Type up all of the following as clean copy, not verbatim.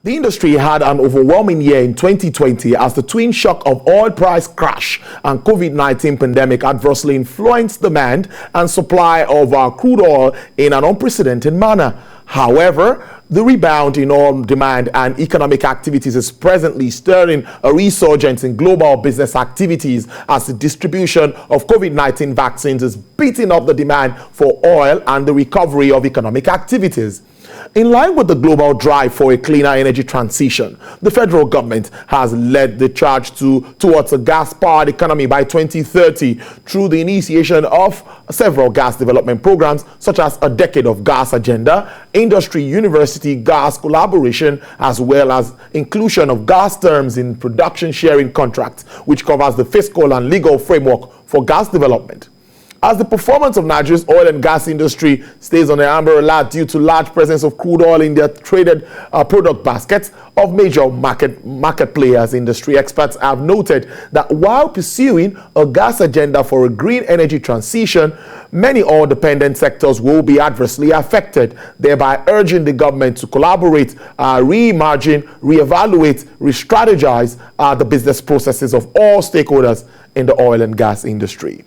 The industry had an overwhelming year in 2020 as the twin shock of oil price crash and COVID-19 pandemic adversely influenced demand and supply of crude oil in an unprecedented manner. However, the rebound in oil demand and economic activities is presently stirring a resurgence in global business activities as the distribution of COVID-19 vaccines is beating up the demand for oil and the recovery of economic activities. In line with the global drive for a cleaner energy transition, the federal government has led the charge towards a gas-powered economy by 2030 through the initiation of several gas development programs such as a Decade of Gas Agenda, Industry University Gas Collaboration, as well as inclusion of gas terms in production sharing contracts, which covers the fiscal and legal framework for gas development. As the performance of Nigeria's oil and gas industry stays on the amber alert due to large presence of crude oil in their traded product baskets of major market players, industry experts have noted that while pursuing a gas agenda for a green energy transition, many oil-dependent sectors will be adversely affected, thereby urging the government to collaborate, reimagine, reevaluate, re-strategize the business processes of all stakeholders in the oil and gas industry.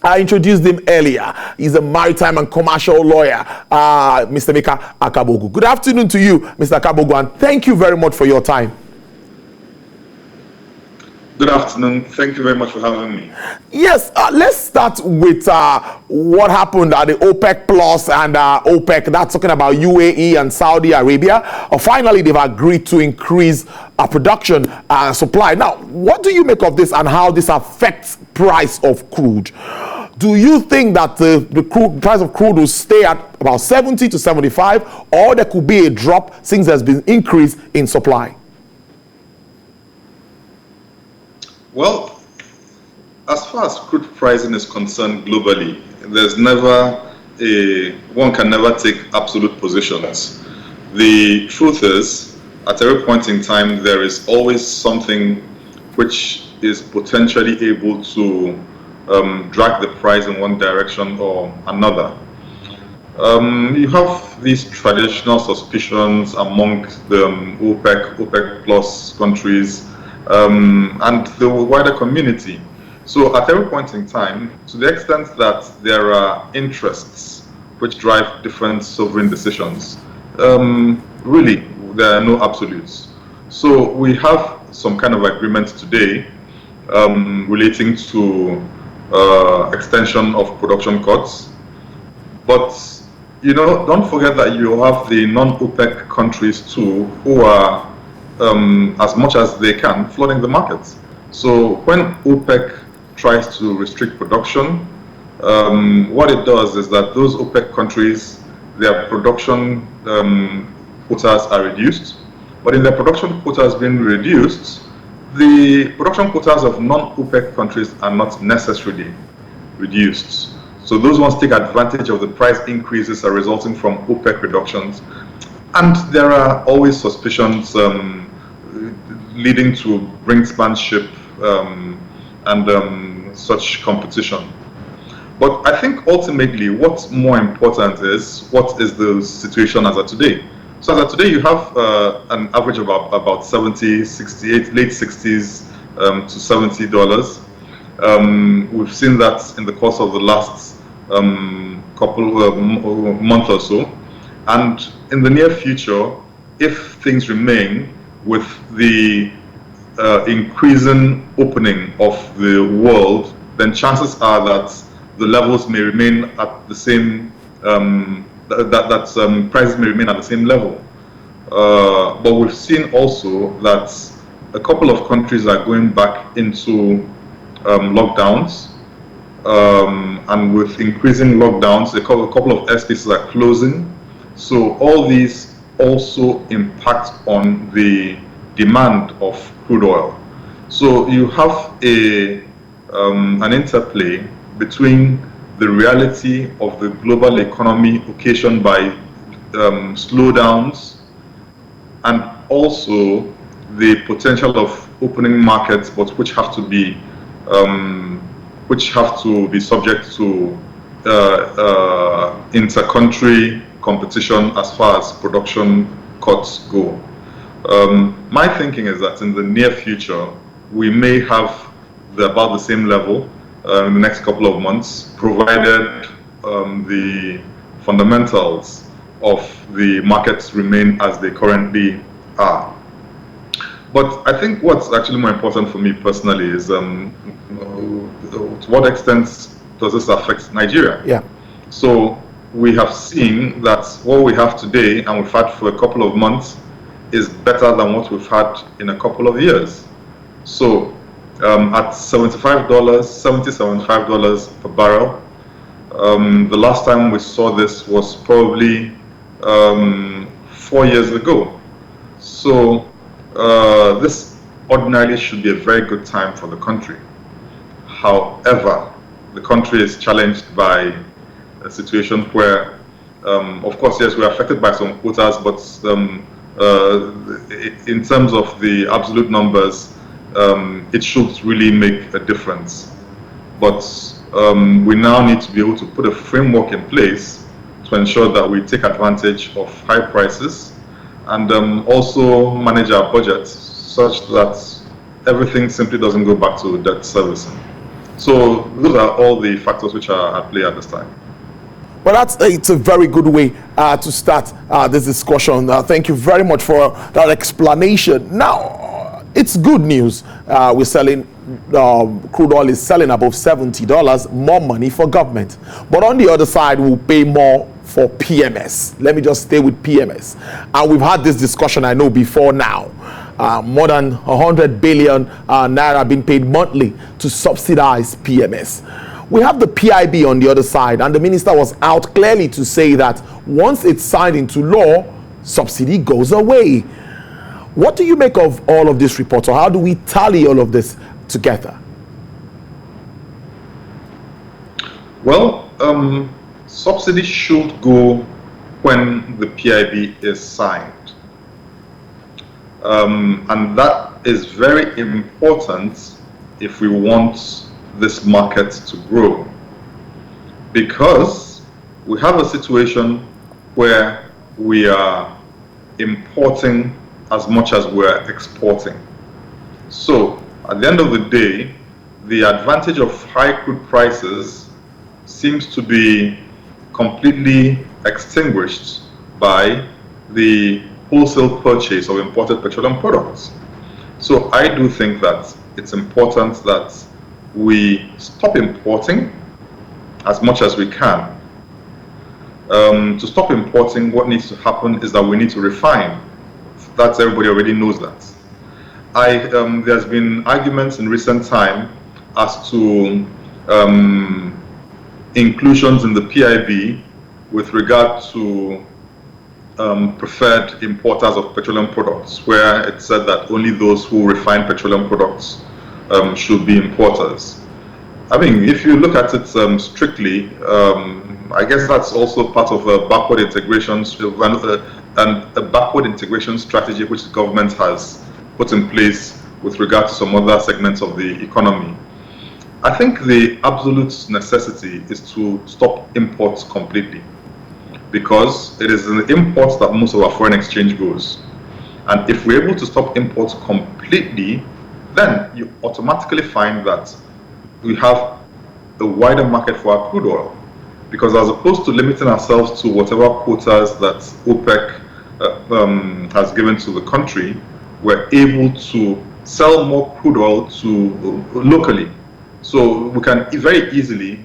I introduced him earlier. He's a maritime and commercial lawyer, Mr. Emeka Akabogu. Good afternoon to you, Mr. Akabogu, and thank you very much for your time. Good afternoon. Thank you very much for having me. Yes, let's start with what happened at the OPEC Plus and OPEC. That's talking about UAE and Saudi Arabia. Finally, they've agreed to increase production and supply. Now, what do you make of this and how this affects price of crude? Do you think that the price of crude will stay at about 70 to 75, or there could be a drop since there's been increase in supply? Well, as far as crude pricing is concerned globally, there's never one can never take absolute positions. The truth is, at every point in time, there is always something which is potentially able to drag the price in one direction or another. You have these traditional suspicions among the OPEC Plus countries, and the wider community. So at every point in time, to the extent that there are interests which drive different sovereign decisions, really there are no absolutes. So we have some kind of agreement today relating to extension of production cuts, but don't forget that you have the non-OPEC countries too, who are as much as they can flooding the markets. So when OPEC tries to restrict production, what it does is that those OPEC countries, their production quotas are reduced, but in their production quotas being reduced, the production quotas of non-OPEC countries are not necessarily reduced. So those ones take advantage of the price increases are resulting from OPEC reductions. And there are always suspicions leading to brinksmanship and such competition. But I think ultimately what's more important is what is the situation as of today. So as of today, you have an average of about 70, 68, late 60s to $70. We've seen that in the course of the last couple of months or so. And in the near future, if things remain with the increasing opening of the world, then chances are that the levels may remain at the same, prices may remain at the same level. But we've seen also that a couple of countries are going back into lockdowns, and with increasing lockdowns, a couple of airspaces are closing. So all these also impact on the demand of crude oil. So you have an interplay between the reality of the global economy occasioned by slowdowns and also the potential of opening markets, but which have to be subject to inter-country competition as far as production cuts go. My thinking is that in the near future, we may have about the same level in the next couple of months, provided the fundamentals of the markets remain as they currently are. But I think what's actually more important for me personally is to what extent does this affect Nigeria? Yeah. So we have seen that what we have today and we've had for a couple of months is better than what we've had in a couple of years. So at $75, $75 per barrel, the last time we saw this was probably 4 years ago. So this ordinarily should be a very good time for the country. However, the country is challenged by a situation where, of course, yes, we're affected by some quotas, but in terms of the absolute numbers, it should really make a difference. But we now need to be able to put a framework in place to ensure that we take advantage of high prices and also manage our budget such that everything simply doesn't go back to debt servicing. So those are all the factors which are at play at this time. Well, it's a very good way to start this discussion. Thank you very much for that explanation. Now, it's good news. We're selling, crude oil is selling above $70, more money for government. But on the other side, we'll pay more for PMS. Let me just stay with PMS. And we've had this discussion, I know, before now. More than 100 billion naira being paid monthly to subsidize PMS. We have the PIB on the other side, and the minister was out clearly to say that once it's signed into law, subsidy goes away. What do you make of all of this report, or how do we tally all of this together? Well, subsidy should go when the PIB is signed. And that is very important if we want this market to grow, because we have a situation where we are importing as much as we're exporting. So at the end of the day, the advantage of high crude prices seems to be completely extinguished by the wholesale purchase of imported petroleum products. So I do think that it's important that we stop importing as much as we can. To stop importing, what needs to happen is that we need to refine. That's, everybody already knows that. There's been arguments in recent time as to inclusions in the PIB with regard to preferred importers of petroleum products, where it said that only those who refine petroleum products should be importers. I mean, if you look at it strictly, I guess that's also part of a backward integration strategy which the government has put in place with regard to some other segments of the economy. I think the absolute necessity is to stop imports completely, because it is in the imports that most of our foreign exchange goes. And if we're able to stop imports completely, then you automatically find that we have a wider market for our crude oil. Because as opposed to limiting ourselves to whatever quotas that OPEC has given to the country, we're able to sell more crude oil locally. So we can very easily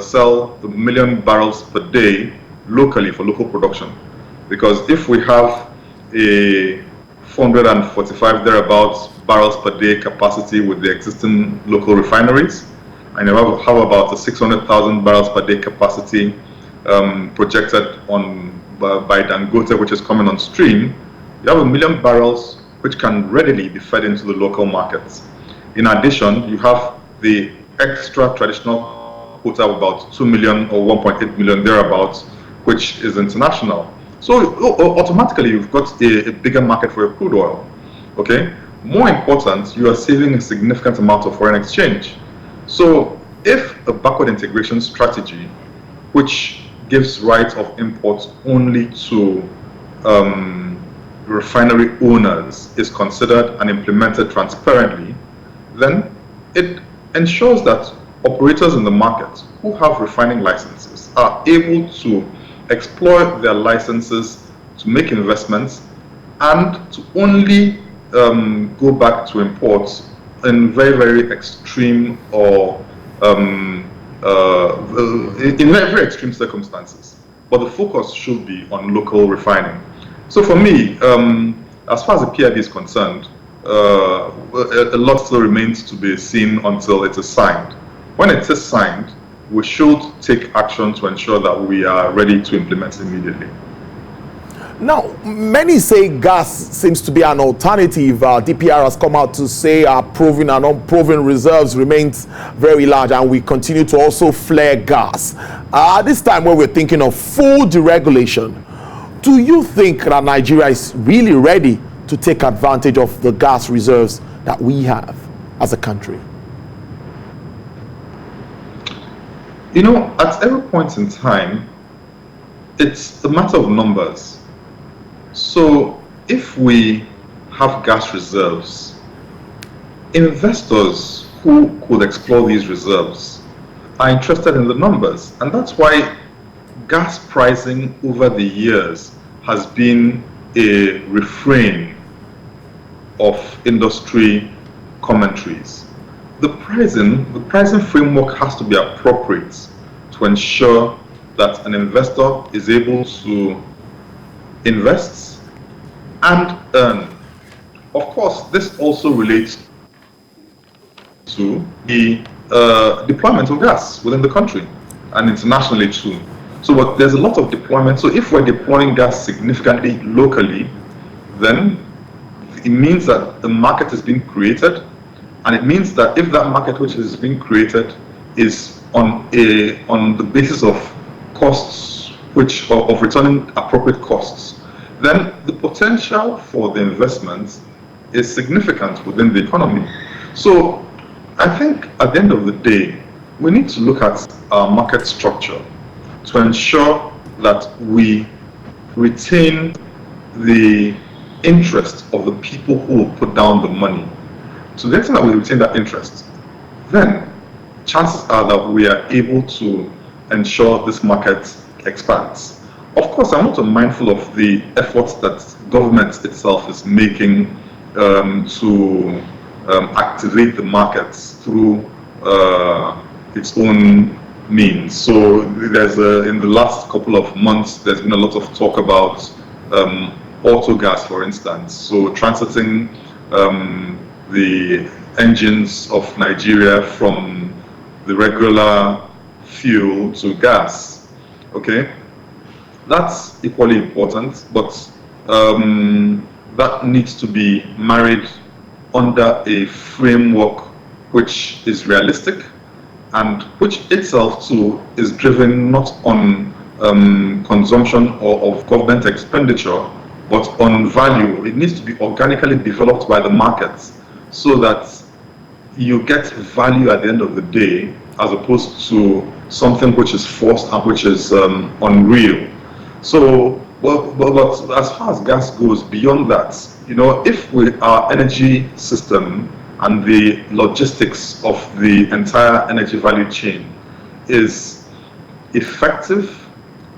sell 1 million barrels per day locally for local production. Because if we have a 445 thereabouts barrels per day capacity with the existing local refineries, and you have about a 600,000 barrels per day capacity projected by Dangote, which is coming on stream, you have 1 million barrels which can readily be fed into the local markets. In addition, you have the extra traditional quota of about 2 million or 1.8 million thereabouts, which is international. So automatically you've got a bigger market for your crude oil. Okay. More important, you are saving a significant amount of foreign exchange. So if a backward integration strategy, which gives right of imports only to refinery owners is considered and implemented transparently, then it ensures that operators in the market who have refining licenses are able to exploit their licenses to make investments and to only go back to imports in very, very extreme or in very, very extreme circumstances. But the focus should be on local refining. So for me, as far as the PIB is concerned, a lot still remains to be seen until it is signed. When it is signed, we should take action to ensure that we are ready to implement it immediately. Now, many say gas seems to be an alternative. DPR has come out to say our proven and unproven reserves remains very large, and we continue to also flare gas. At this time when we're thinking of full deregulation, do you think that Nigeria is really ready to take advantage of the gas reserves that we have as a country? You know, at every point in time, it's a matter of numbers. So if we have gas reserves, investors who could explore these reserves are interested in the numbers. And that's why gas pricing over the years has been a refrain of industry commentaries. The pricing framework has to be appropriate to ensure that an investor is able to invest and earn. Of course, this also relates to the deployment of gas within the country and internationally too. So but there's a lot of deployment. So if we're deploying gas significantly locally, then it means that the market is being created, and it means that if that market which is being created is on the basis of costs of returning appropriate costs, then the potential for the investment is significant within the economy. So I think at the end of the day, we need to look at our market structure to ensure that we retain the interest of the people who will put down the money. To the extent that we retain that interest, then chances are that we are able to ensure this market expands. Of course, I'm also mindful of the efforts that government itself is making to activate the markets through its own means. So there's in the last couple of months, there's been a lot of talk about auto gas, for instance. So transiting the engines of Nigeria from the regular fuel to gas. Okay, that's equally important, but that needs to be married under a framework which is realistic and which itself too is driven not on consumption or of government expenditure, but on value. It needs to be organically developed by the markets so that you get value at the end of the day, as opposed to something which is forced and which is unreal. So, but as far as gas goes, beyond that, you know, if our energy system and the logistics of the entire energy value chain is effective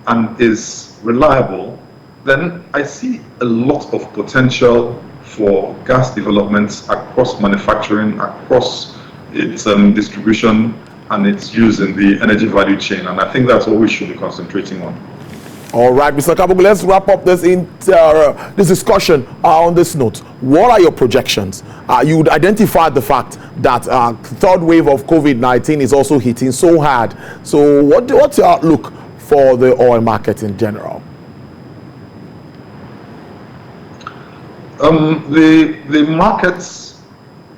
and is reliable, then I see a lot of potential for gas developments across manufacturing, across its distribution and its use in the energy value chain. And I think that's what we should be concentrating on. All right, Mr. Akabogu, let's wrap up this this discussion on this note. What are your projections? You identified the fact that third wave of COVID-19 is also hitting so hard. So what's your outlook for the oil market in general? The market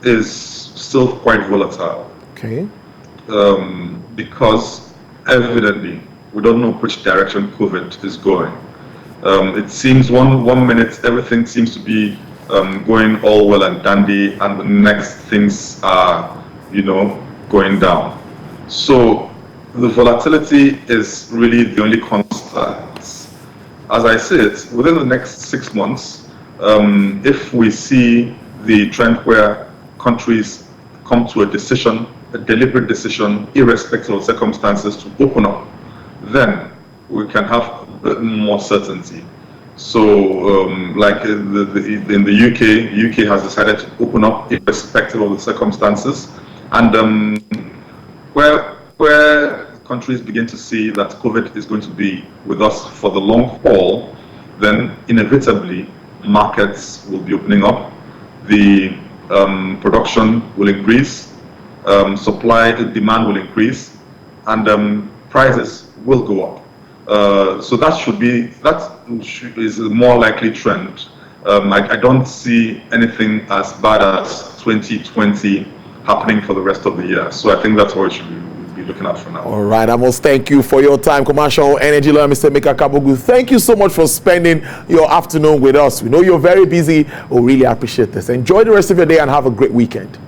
is still quite volatile. Okay. Because evidently we don't know which direction COVID is going. It seems one minute everything seems to be going all well and dandy, and the next things are, you know, going down. So the volatility is really the only constant. As I see it, within the next 6 months, if we see the trend where countries come to a decision, a deliberate decision, irrespective of circumstances, to open up, then we can have more certainty. So, like in the UK has decided to open up irrespective of the circumstances, and where countries begin to see that COVID is going to be with us for the long haul, then inevitably markets will be opening up, the production will increase, demand will increase, and prices will go up. So that is a more likely trend. I don't see anything as bad as 2020 happening for the rest of the year. So I think that's what we should be looking at for now. All right, I must thank you for your time, Commercial Energy Lawyer, Mr. Emeka Akabogu. Thank you so much for spending your afternoon with us. We know you're very busy. We really appreciate this. Enjoy the rest of your day and have a great weekend.